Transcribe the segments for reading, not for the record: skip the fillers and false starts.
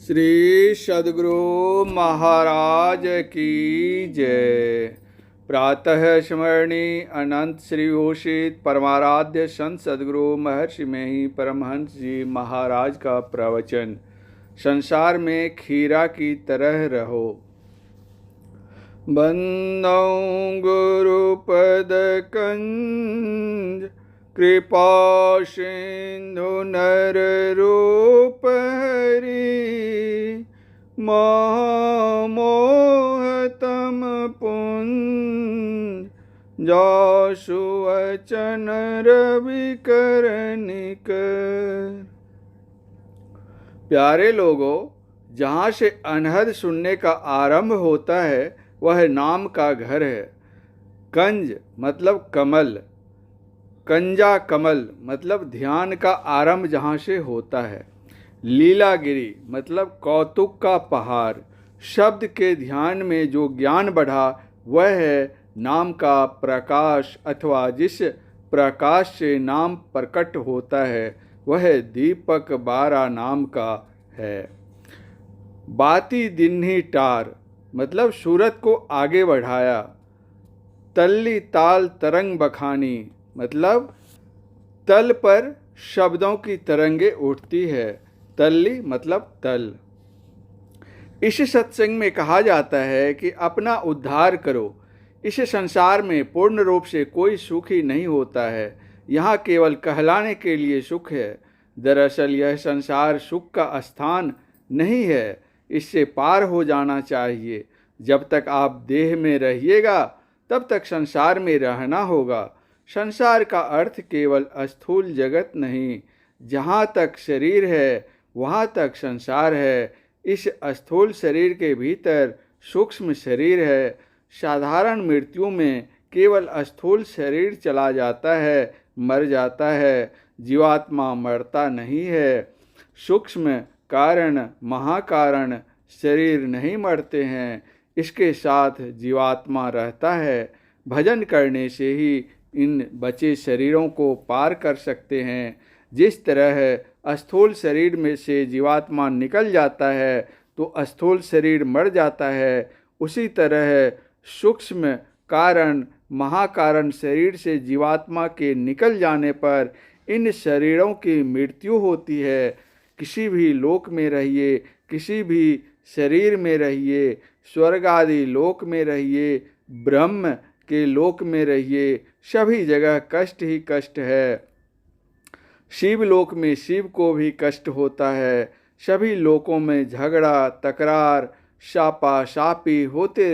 श्री सद्गुरु महाराज की जय। प्रातः स्मरणीय अनंत श्री घोषित परमाराध्य संत सद्गुरु महर्षि में ही परमहंस जी महाराज का प्रवचन। संसार में खीरा की तरह रहो। बंदौ गुरुपद कंज कृपा सिंधु नर रूप हरि मोह तम पुंज जासु वचन रवि कर निकर। प्यारे लोगों, जहाँ से अनहद सुनने का आरंभ होता है वह नाम का घर है। कंज मतलब कमल, कंजा कमल मतलब ध्यान का आरंभ जहाँ से होता है। लीलागिरी मतलब कौतुक का पहाड़। शब्द के ध्यान में जो ज्ञान बढ़ा वह है नाम का प्रकाश, अथवा जिस प्रकाश से नाम प्रकट होता है वह दीपक 12 नाम का है। बाती दिन्ही टार मतलब सूरत को आगे बढ़ाया। तल्ली ताल तरंग बखानी मतलब तल पर शब्दों की तरंगे उठती है। तल्ली मतलब तल। इस सत्संग में कहा जाता है कि अपना उद्धार करो। इस संसार में पूर्ण रूप से कोई सुख ही नहीं होता है, यहाँ केवल कहलाने के लिए सुख है। दरअसल यह संसार सुख का स्थान नहीं है, इससे पार हो जाना चाहिए। जब तक आप देह में रहिएगा तब तक संसार में रहना होगा। संसार का अर्थ केवल स्थूल जगत नहीं, जहाँ तक शरीर है वहाँ तक संसार है। इस स्थूल शरीर के भीतर सूक्ष्म शरीर है। साधारण मृत्यु में केवल स्थूल शरीर चला जाता है, मर जाता है। जीवात्मा मरता नहीं है। सूक्ष्म कारण महाकारण शरीर नहीं मरते हैं, इसके साथ जीवात्मा रहता है। भजन करने से ही इन बचे शरीरों को पार कर सकते हैं। जिस तरह स्थूल शरीर में से जीवात्मा निकल जाता है तो स्थूल शरीर मर जाता है, उसी तरह सूक्ष्म कारण महाकारण शरीर से जीवात्मा के निकल जाने पर इन शरीरों की मृत्यु होती है। किसी भी लोक में रहिए, किसी भी शरीर में रहिए, स्वर्ग आदि लोक में रहिए, ब्रह्म के लोक में रहिए, सभी जगह कष्ट ही कष्ट है। शिवलोक में शिव को भी कष्ट होता है। सभी लोकों में झगड़ा तकरार शापा शापी होते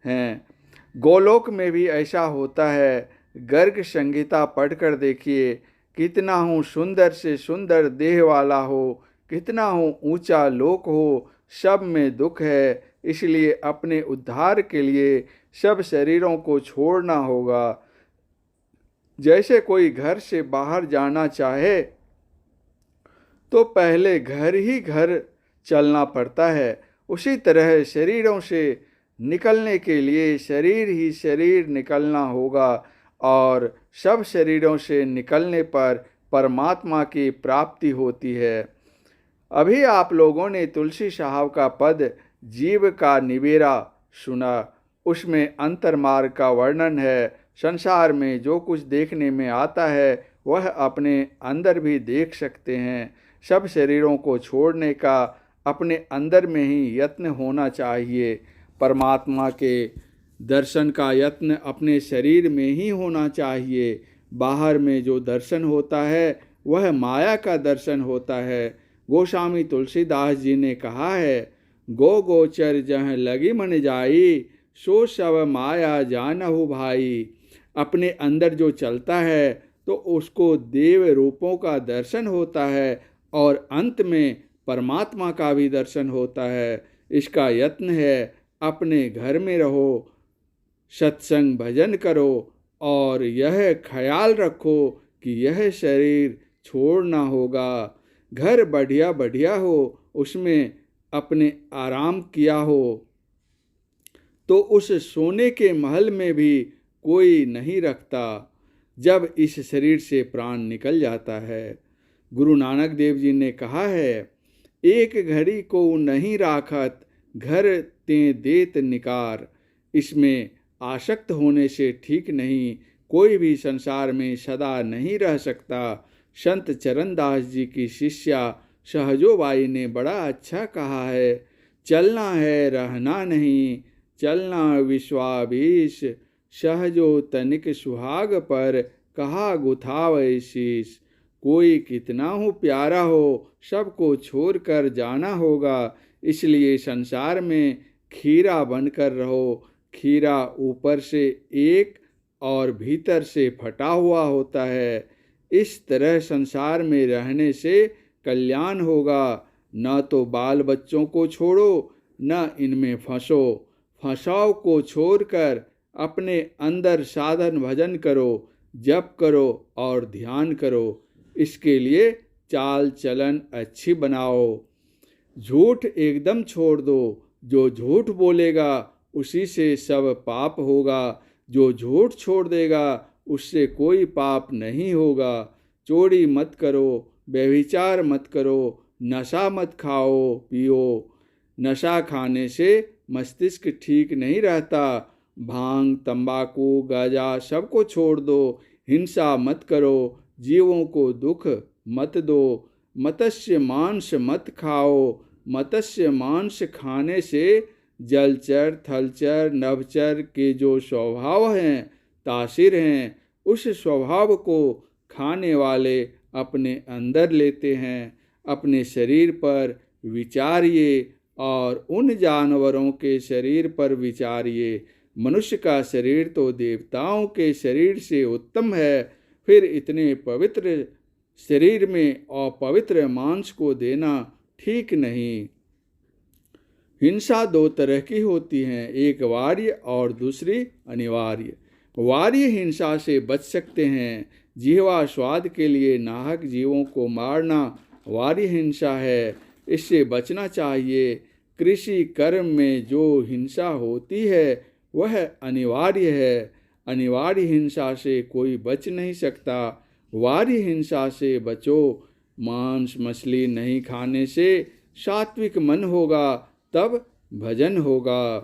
हैं। गोलोक में भी ऐसा होता है। गर्ग संहिता पढ़कर देखिए, कितना हूँ सुंदर से सुंदर देह वाला हो, कितना हूँ ऊंचा लोक हो, सब में दुख है। इसलिए अपने उद्धार के लिए सब शरीरों को छोड़ना होगा। जैसे कोई घर से बाहर जाना चाहे तो पहले घर ही घर चलना पड़ता है, उसी तरह शरीरों से निकलने के लिए शरीर ही शरीर निकलना होगा। और सब शरीरों से निकलने पर परमात्मा की प्राप्ति होती है। अभी आप लोगों ने तुलसी साहब का पद जीव का निवेरा सुना। उसमें अंतर्मार्ग का वर्णन है। संसार में जो कुछ देखने में आता है वह अपने अंदर भी देख सकते हैं। सब शरीरों को छोड़ने का अपने अंदर में ही यत्न होना चाहिए। परमात्मा के दर्शन का यत्न अपने शरीर में ही होना चाहिए। बाहर में जो दर्शन होता है वह माया का दर्शन होता है। गोस्वामी तुलसीदास जी ने कहा है, गो गोचर जहाँ लगी मन जाई, सो सब माया जानहु भाई। अपने अंदर जो चलता है तो उसको देव रूपों का दर्शन होता है और अंत में परमात्मा का भी दर्शन होता है। इसका यत्न है। अपने घर में रहो, सत्संग भजन करो और यह ख्याल रखो कि यह शरीर छोड़ना होगा। घर बढ़िया बढ़िया हो, उसमें अपने आराम किया हो तो उस सोने के महल में भी कोई नहीं रखता जब इस शरीर से प्राण निकल जाता है। गुरु नानक देव जी ने कहा है, एक घड़ी को नहीं राखत, घर ते देत निकार। इसमें आसक्त होने से ठीक नहीं, कोई भी संसार में सदा नहीं रह सकता। संत चरणदास जी की शिष्या सहजोबाई ने बड़ा अच्छा कहा है, चलना है रहना नहीं, चलना विश्वाभीष, सहजो तनिक सुहाग पर, कहा गुथावै शीश। कोई कितना हो प्यारा हो, सबको छोड़कर जाना होगा, इसलिए संसार में खीरा बनकर रहो। खीरा ऊपर से एक और भीतर से फटा हुआ होता है। इस तरह संसार में रहने से कल्याण होगा। न तो बाल बच्चों को छोड़ो, न इनमें फंसो। फंसाव को छोड़कर अपने अंदर साधन भजन करो, जप करो और ध्यान करो। इसके लिए चाल चलन अच्छी बनाओ। झूठ एकदम छोड़ दो, जो झूठ बोलेगा उसी से सब पाप होगा, जो झूठ छोड़ देगा उससे कोई पाप नहीं होगा। चोरी मत करो, व्यभिचार मत करो, नशा मत खाओ पियो, नशा खाने से मस्तिष्क ठीक नहीं रहता। भांग तंबाकू गांजा सबको छोड़ दो। हिंसा मत करो, जीवों को दुख मत दो। मत्स्य मांस मत खाओ, मत्स्य मांस खाने से जलचर थलचर नभचर के जो स्वभाव हैं, तासीर हैं, उस स्वभाव को खाने वाले अपने अंदर लेते हैं। अपने शरीर पर विचारिए और उन जानवरों के शरीर पर विचारिए। मनुष्य का शरीर तो देवताओं के शरीर से उत्तम है, फिर इतने पवित्र शरीर में अपवित्र मांस को देना ठीक नहीं। हिंसा दो तरह की होती है, एक वार्य और दूसरी अनिवार्य। वार्य हिंसा से बच सकते हैं। जिह्वा स्वाद के लिए नाहक जीवों को मारना वार्य हिंसा है, इससे बचना चाहिए। कृषि कर्म में जो हिंसा होती है वह अनिवार्य है। अनिवार्य हिंसा से कोई बच नहीं सकता। वार्य हिंसा से बचो। मांस मछली नहीं खाने से सात्विक मन होगा, तब भजन होगा।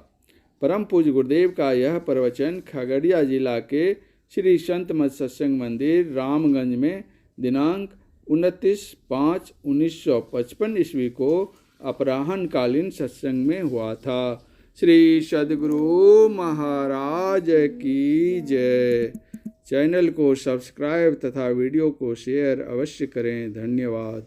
परम पूज्य गुरुदेव का यह प्रवचन खगड़िया जिला के श्री संत मत सत्संग मंदिर रामगंज में दिनांक 29/5/1955 ईस्वी को अपराह्न कालीन सत्संग में हुआ था। श्री सद्गुरु महाराज की जय। चैनल को सब्सक्राइब तथा वीडियो को शेयर अवश्य करें। धन्यवाद।